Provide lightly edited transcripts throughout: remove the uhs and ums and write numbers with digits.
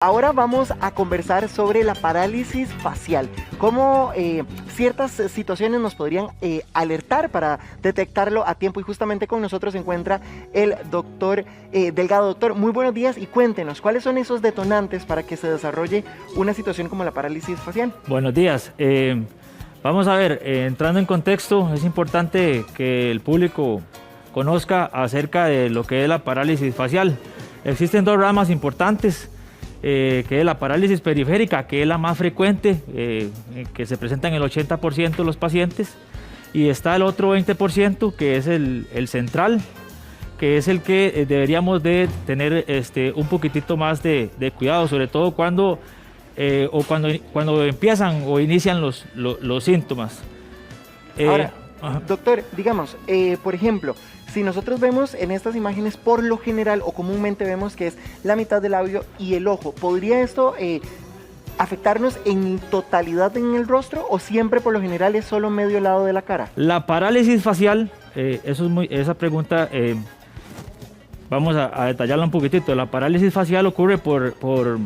Ahora vamos a conversar sobre la parálisis facial, cómo ciertas situaciones nos podrían alertar para detectarlo a tiempo, y justamente con nosotros se encuentra el doctor Delgado. Doctor, muy buenos días y cuéntenos, ¿cuáles son esos detonantes para que se desarrolle una situación como la parálisis facial? Buenos días. Vamos a ver, entrando en contexto, es importante que el público conozca acerca de lo que es la parálisis facial. Existen dos ramas importantes, que es la parálisis periférica, que es la más frecuente, que se presenta en el 80% de los pacientes, y está el otro 20%, que es el central, que es el que deberíamos de tener un poquitito más de cuidado, sobre todo cuando empiezan o inician los síntomas. Ahora, doctor, digamos, por ejemplo, si nosotros vemos en estas imágenes, por lo general o comúnmente vemos que es la mitad del labio y el ojo, ¿podría esto afectarnos en totalidad en el rostro o siempre por lo general es solo medio lado de la cara? La parálisis facial, esa pregunta vamos a detallarla un poquitito. La parálisis facial ocurre por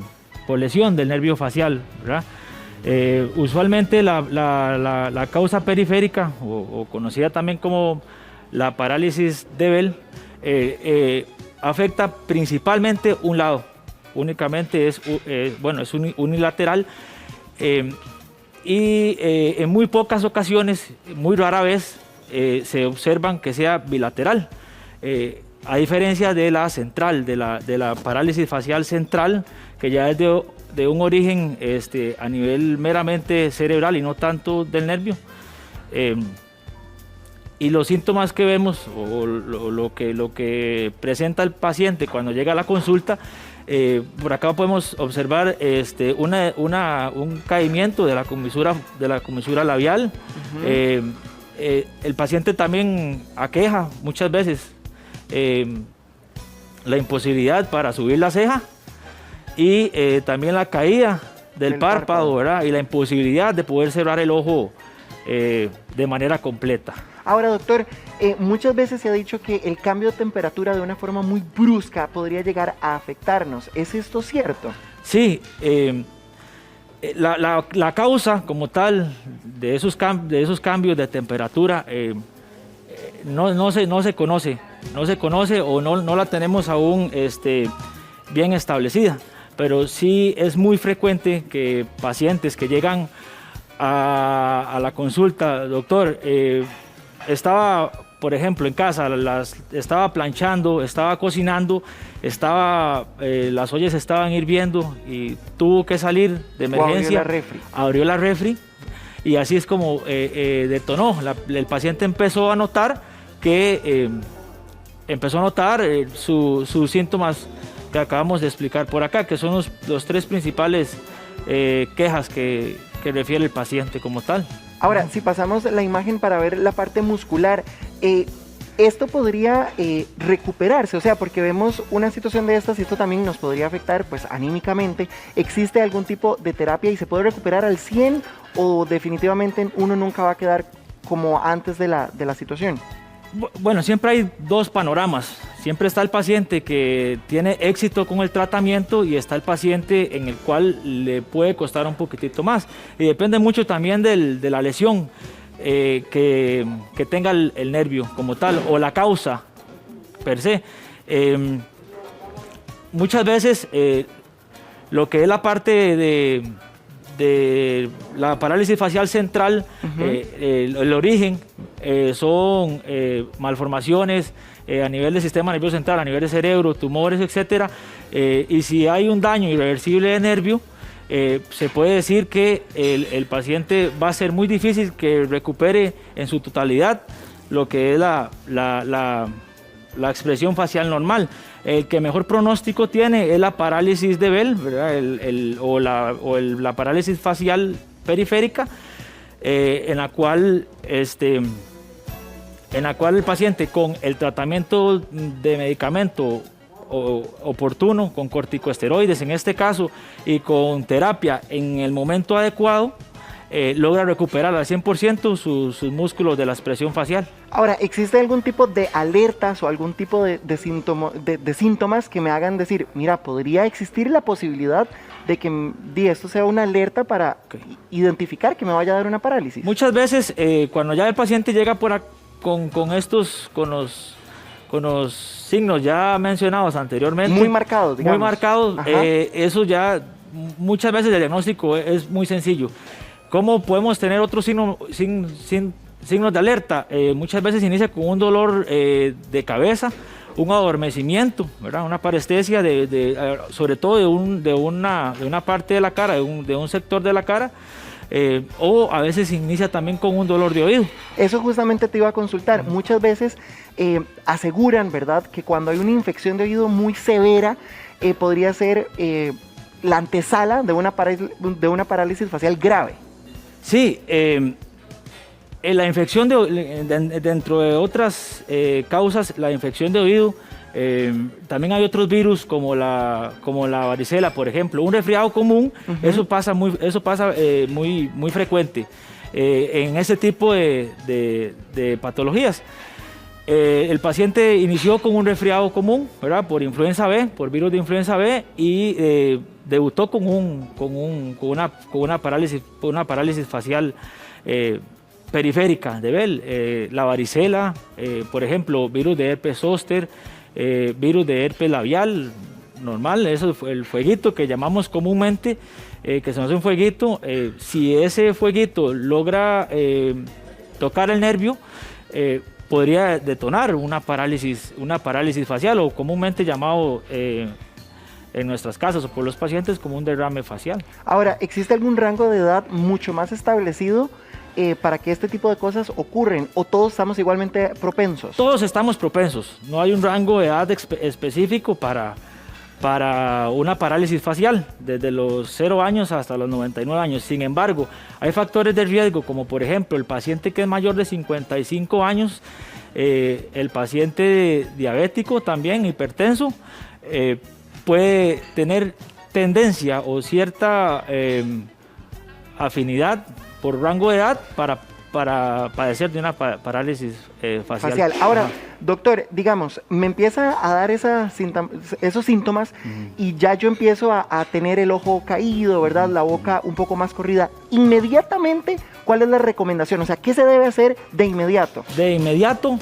lesión del nervio facial, ¿verdad? Usualmente la causa periférica, o conocida también como la parálisis de Bell, afecta principalmente un lado, únicamente es unilateral, y en muy pocas ocasiones, muy rara vez, se observan que sea bilateral, a diferencia de la central, de la parálisis facial central, que ya es de un origen a nivel meramente cerebral y no tanto del nervio. Y los síntomas que vemos o lo que presenta el paciente cuando llega a la consulta, por acá podemos observar un caimiento de la comisura labial. El paciente también aqueja muchas veces la imposibilidad para subir la ceja y también la caída del párpado, ¿verdad? Y la imposibilidad de poder cerrar el ojo de manera completa. Ahora, doctor, muchas veces se ha dicho que el cambio de temperatura de una forma muy brusca podría llegar a afectarnos. ¿Es esto cierto? Sí, la causa como tal de esos cambios de temperatura no se conoce o no la tenemos aún bien establecida, pero sí es muy frecuente que pacientes que llegan a la consulta, doctor, estaba, por ejemplo, en casa, estaba planchando, estaba cocinando, las ollas estaban hirviendo y tuvo que salir de emergencia. Abrió la refri y así es como detonó. El paciente empezó a notar sus síntomas que acabamos de explicar por acá, que son los tres principales quejas que refiere el paciente como tal. Ahora, si pasamos la imagen para ver la parte muscular, esto podría recuperarse, o sea, porque vemos una situación de estas y esto también nos podría afectar pues anímicamente. ¿Existe algún tipo de terapia y se puede recuperar al 100 o definitivamente uno nunca va a quedar como antes de la situación? Bueno, siempre hay dos panoramas. Siempre está el paciente que tiene éxito con el tratamiento y está el paciente en el cual le puede costar un poquitito más. Y depende mucho también de la lesión que tenga el nervio como tal o la causa per se. Muchas veces lo que es la parte de la parálisis facial central, el origen son malformaciones a nivel del sistema nervioso central, a nivel de cerebro, tumores, etc. Y si hay un daño irreversible de nervio, se puede decir que el paciente va a ser muy difícil que recupere en su totalidad lo que es la expresión facial normal. El que mejor pronóstico tiene es la parálisis de Bell, ¿verdad? La parálisis facial periférica, en la cual el paciente con el tratamiento de medicamento oportuno, con corticosteroides en este caso, y con terapia en el momento adecuado, logra recuperar al 100% sus músculos de la expresión facial. Ahora, ¿existe algún tipo de alertas o algún tipo de síntomas que me hagan decir, mira, podría existir la posibilidad de que esto sea una alerta para identificar que me vaya a dar una parálisis? Muchas veces, cuando ya el paciente llega con los signos ya mencionados anteriormente, muy marcados, digamos. Muy marcados, eso ya muchas veces el diagnóstico es muy sencillo. ¿Cómo podemos tener otros signos de alerta? Muchas veces inicia con un dolor de cabeza, un adormecimiento, ¿verdad? Una parestesia, sobre todo de una parte de la cara, de un sector de la cara, o a veces inicia también con un dolor de oído. Eso justamente te iba a consultar. Muchas veces aseguran, ¿verdad?, que cuando hay una infección de oído muy severa, podría ser la antesala de una parálisis facial grave. Sí, la infección dentro de otras causas, la infección de oído, también hay otros virus como la varicela, por ejemplo. Un resfriado común, eso pasa muy frecuente en ese tipo de patologías. El paciente inició con un resfriado común, ¿verdad?, por influenza B, por virus de influenza B, y debutó con una parálisis facial periférica de Bell. La varicela, por ejemplo, virus de herpes zóster, virus de herpes labial normal, eso fue el fueguito que llamamos comúnmente, que se nos hace un fueguito. Si ese fueguito logra tocar el nervio, podría detonar una parálisis facial, o comúnmente llamado en nuestras casas o por los pacientes como un derrame facial. Ahora, ¿existe algún rango de edad mucho más establecido para que este tipo de cosas ocurren, o todos estamos igualmente propensos? Todos estamos propensos, no hay un rango de edad específico para una parálisis facial, desde los 0 años hasta los 99 años. Sin embargo, hay factores de riesgo, como por ejemplo el paciente que es mayor de 55 años, el paciente diabético también, hipertenso, puede tener tendencia o cierta afinidad por rango de edad para padecer de una parálisis facial. Ahora, doctor, digamos, me empieza a dar esos síntomas y ya yo empiezo a tener el ojo caído, ¿verdad? La boca un poco más corrida. Inmediatamente, ¿cuál es la recomendación? O sea, ¿qué se debe hacer de inmediato? De inmediato,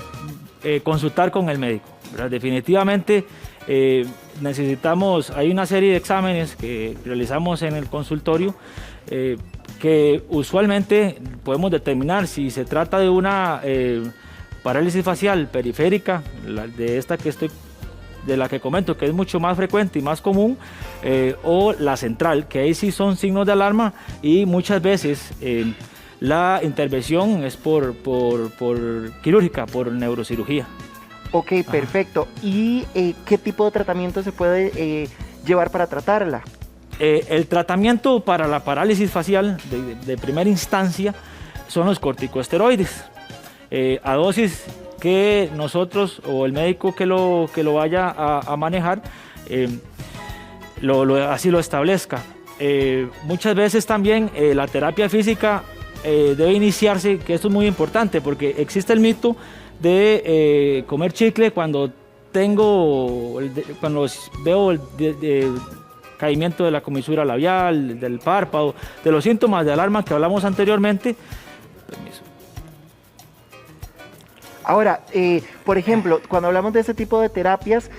consultar con el médico, ¿verdad? Definitivamente hay una serie de exámenes que realizamos en el consultorio, que usualmente podemos determinar si se trata de una parálisis facial periférica, de la que comento, que es mucho más frecuente y más común, o la central, que ahí sí son signos de alarma, y muchas veces la intervención es por quirúrgica, por neurocirugía. Ok, perfecto. ¿Y qué tipo de tratamiento se puede llevar para tratarla? El tratamiento para la parálisis facial de primera instancia son los corticosteroides, a dosis que nosotros o el médico que lo vaya a manejar así lo establezca. Muchas veces también la terapia física debe iniciarse, que esto es muy importante porque existe el mito de comer chicle cuando veo el caimiento de la comisura labial, del párpado, de los síntomas de alarma que hablamos anteriormente. Permiso. Ahora, por ejemplo, cuando hablamos de ese tipo de terapias,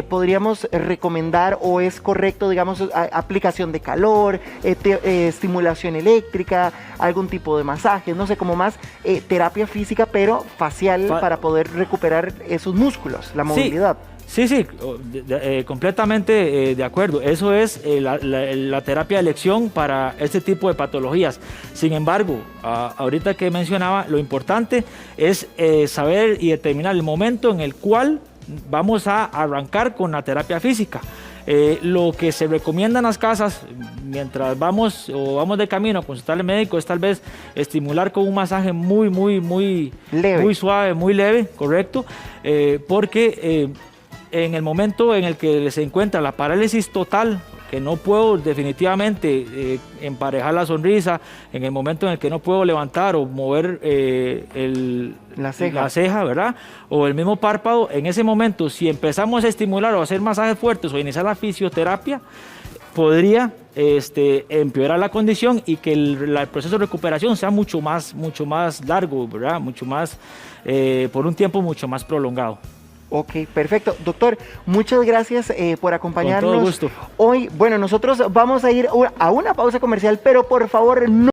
¿podríamos recomendar o es correcto, digamos, aplicación de calor, estimulación eléctrica, algún tipo de masaje, no sé, como más terapia física pero facial para poder recuperar esos músculos, la movilidad? Sí, completamente de acuerdo. Eso es la terapia de elección para este tipo de patologías. Sin embargo, ahorita que mencionaba, lo importante es saber y determinar el momento en el cual vamos a arrancar con la terapia física. Lo que se recomienda en las casas, mientras vamos de camino a consultar al médico, es tal vez estimular con un masaje muy leve, muy suave, muy leve, correcto, porque en el momento en el que se encuentra la parálisis total que no puedo definitivamente emparejar la sonrisa, en el momento en el que no puedo levantar o mover la ceja, ¿verdad? O el mismo párpado, en ese momento, si empezamos a estimular o a hacer masajes fuertes o iniciar la fisioterapia, podría empeorar la condición y que el proceso de recuperación sea mucho más largo, ¿verdad? Mucho más, por un tiempo mucho más prolongado. Ok, perfecto. Doctor, muchas gracias por acompañarnos. Con todo gusto. Hoy, bueno, nosotros vamos a ir a una pausa comercial, pero por favor no